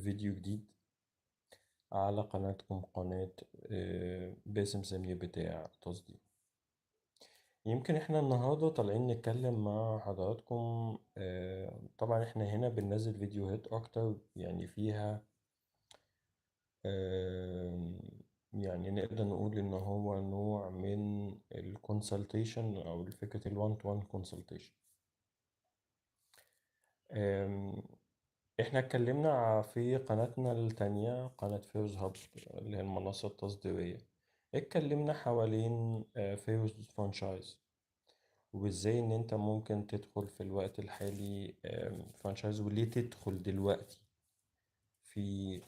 فيديو جديد على قناتكم، قناة باسم سمير بتاع تصديق. يمكن احنا النهاردة طالعين نتكلم مع حضراتكم. طبعا احنا هنا بننزل فيديوهات اكتر يعني فيها آه، يعني نقدر نقول ان هو نوع من الكونسلتيشن او فكرة الوان تو وان كونسلتيشن. احنا اتكلمنا في قناتنا التانية، قناة فيروز هاب اللي هي المنصة التصديرية. اتكلمنا حوالين فيروز فرانشايز، وازاي ان انت ممكن تدخل في الوقت الحالي فرانشايز، وليه تدخل دلوقتي في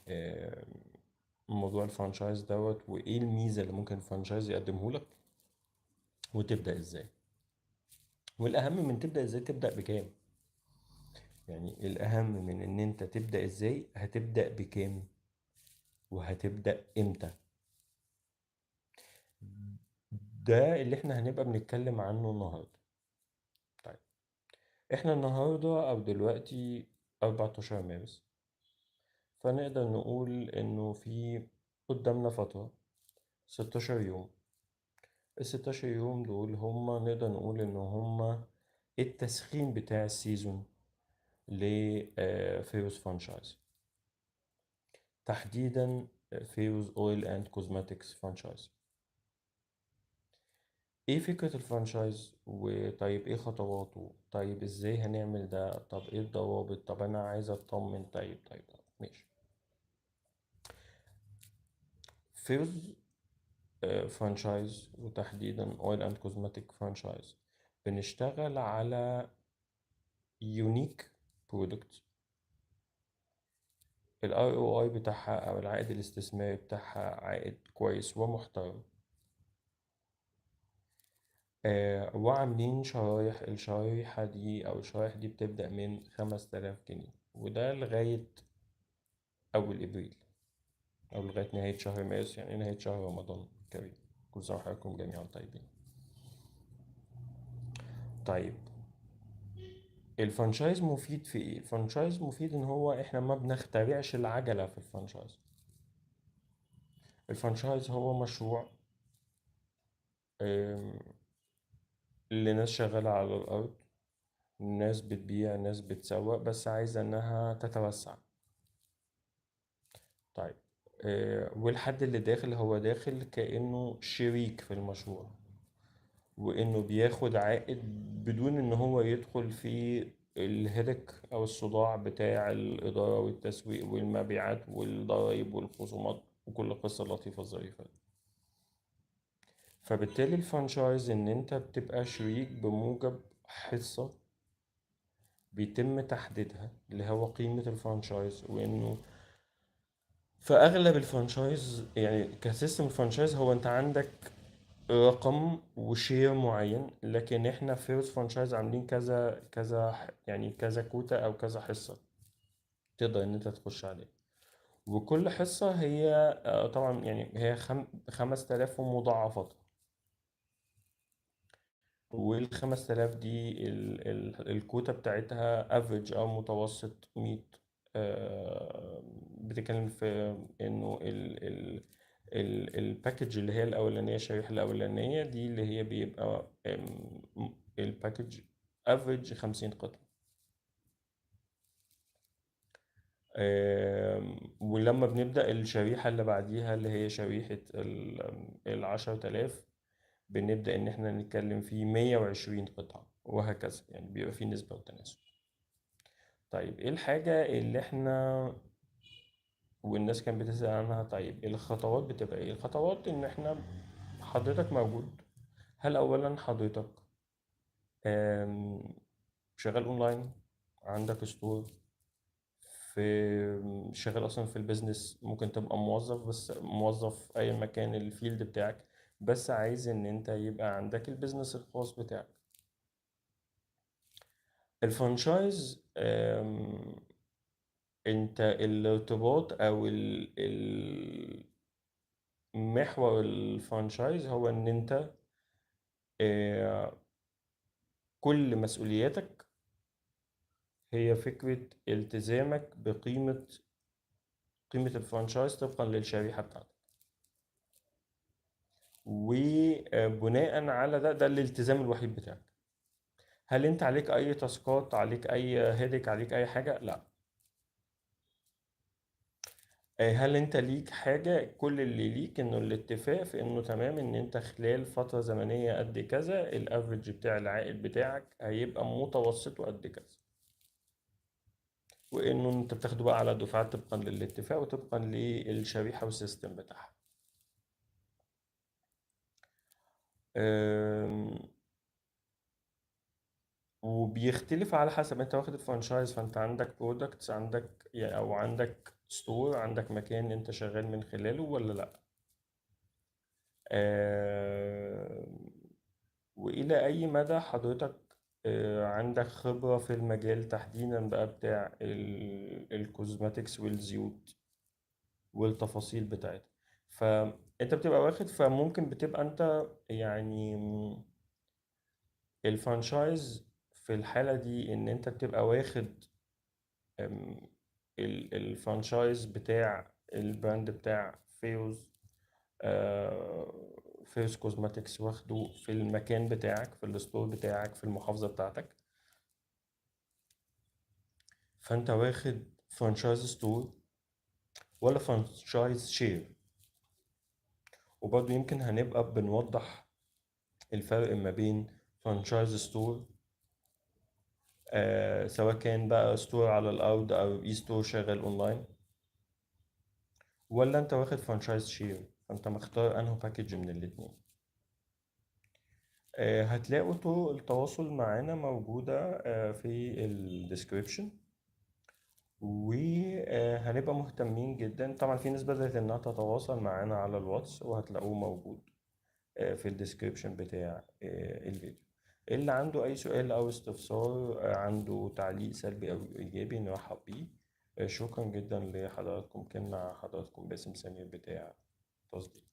موضوع الفرانشايز دوت، وايه الميزة اللي ممكن الفرانشايز يقدمه لك، وتبدأ ازاي. والاهم من تبدأ ازاي، تبدأ بكام. يعني الاهم من ان انت تبدأ ازاي، هتبدأ بكام وهتبدأ امتى. ده اللي احنا هنبقى بنتكلم عنه النهاردة. طيب، احنا النهاردة او دلوقتي 14 مارس، فنقدر نقول انه في قدامنا فترة 16 يوم. ال 16 يوم دول هما نقدر نقول ان هما التسخين بتاع السيزون لفيروز فرانشايز، تحديدا فيروز اويل اند كوزماتكس فرانشايز. ايه فكرة الفرانشايز؟ وطيب ايه خطواته؟ طيب ازاي هنعمل ده؟ طب ايه الضوابط؟ طب انا عايز اطمن. طيب ماشي. فيرز فرانشايز، وتحديدا اويل اند كوزماتيك فرانشايز، بنشتغل على يونيك برودكت. الاي او اي بتاعها او العائد الاستثماري بتاعها عائد كويس ومحترم. وعاملين شرايح. الشرايح دي بتبدأ من 5000 جنيه، وده لغاية أول إبريل، أو لغاية نهاية شهر مارس، يعني نهاية شهر رمضان الكريم. كل سنة وحضراتكم جميعا طيبين. طيب، الفرانشايز مفيد في إيه؟ الفرانشايز مفيد إن هو إحنا ما بنخترعش العجلة في الفرانشايز. الفرانشايز هو مشروع آم، لناس شغالة على الأرض، ناس بتبيع، ناس بتسوق، بس عايزة إنها تتوسع. طيب، والحد اللي داخل هو داخل كأنه شريك في المشروع، وإنه بياخد عائد بدون إن هو يدخل في الهدك أو الصداع بتاع الإدارة والتسويق والمبيعات والضرايب والخصومات وكل قصة لطيفة ظريفة. فبالتالي الفرانشايز إن أنت بتبقى شريك بموجب حصة بيتم تحديدها، اللي هو قيمة الفرانشايز. وإنه في أغلب الفرانشايز، يعني كسيستم الفرانشايز، هو أنت عندك رقم وشير معين، لكن احنا في فيروز فرانشايز عاملين كذا كذا يعني كذا كوتا او كذا حصة تقدر ان انت تخش عليها. وكل حصة هي طبعا يعني هي 5000 ومضاعفات. وال5000 دي الكوتا بتاعتها افريج او متوسط 100. بتتكلم في انه الباكج اللي هي الاولانيه، الشريحه الاولانيه دي اللي هي بيبقى الباكج افريج 50 قطعه. ولما بنبدأ الشريحة اللي بعديها اللي هي شريحة 10,000، بنبدأ إن إحنا نتكلم في 120 قطعة، وهكذا. يعني بيبقى في نسبة وتناسب. طيب، إيه الحاجة اللي إحنا والناس كانت بتسأل عنها؟ طيب الخطوات بتبقى إيه؟ الخطوات إن إحنا حضرتك موجود. هل أولا حضرتك آم، شغال أونلاين، عندك ستور، شغال أصلا في البيزنس، ممكن تبقى موظف، بس موظف في أي مكان الفيلد بتاعك، بس عايز إن أنت يبقى عندك البيزنس الخاص بتاعك. الفرانشايز انت الارتباط او محور الفرانشايز هو ان انت آه، كل مسؤولياتك هي فكرة التزامك بقيمة قيمة الفرانشايز طبقا للشريحة بتاعتك. وبناء على ده الالتزام الوحيد بتاعك. هل انت عليك اي تاسكات، عليك اي هيدك، عليك اي حاجة؟ لا. هل انت ليك حاجة؟ كل اللي ليك انه الاتفاق في انه تمام، ان انت خلال فترة زمنية قد كذا الافريج بتاع العائد بتاعك هيبقى متوسطه قد كذا، وانه انت بتاخده بقى على دفعات طبقا للاتفاق وطبقا للشريحة والسيستم بتاعها. أم، وبيختلف على حسب انت واخد الفرانشايز، فانت عندك برودكتس، عندك يعني او عندك ستور، عندك مكان انت شغال من خلاله ولا لا. أم، وإلى أي مدى حضرتك عندك خبرة في المجال تحديدا بقى بتاع الكوزماتكس والزيوت والتفاصيل بتاعتها. فأنت بتبقى واخد، فممكن بتبقى أنت يعني الفرانشايز في الحالة دي إن أنت بتبقى واخد أم، الفرانشايز بتاع البراند بتاع فيوز، فيرست كوزماتكس، واخده في المكان بتاعك، في الستور بتاعك، في المحافظة بتاعتك. فانت واخد فرانشايز ستور ولا فرانشايز شير؟ وبرضه يمكن هنبقى بنوضح الفرق ما بين فرانشايز ستور، سواء كان بقى ستور على الأرض أو اي ستور شغال أونلاين، ولا انت واخد فرانشايز شير. فانت مختار انه باكج من الاتنين. هتلاقوا طرق التواصل معانا موجودة في الديسكريبشن، وهنبقى مهتمين جدا. طبعا في ناس بدأت انها تتواصل معانا على الواتس، وهتلاقوه موجود في الديسكريبشن بتاع الفيديو. اللي عنده اي سؤال او استفسار، عنده تعليق سلبي او ايجابي، نرحب بيه. شكرا جدا لحضراتكم. كان مع حضراتكم باسم سمير بتاع تصديق.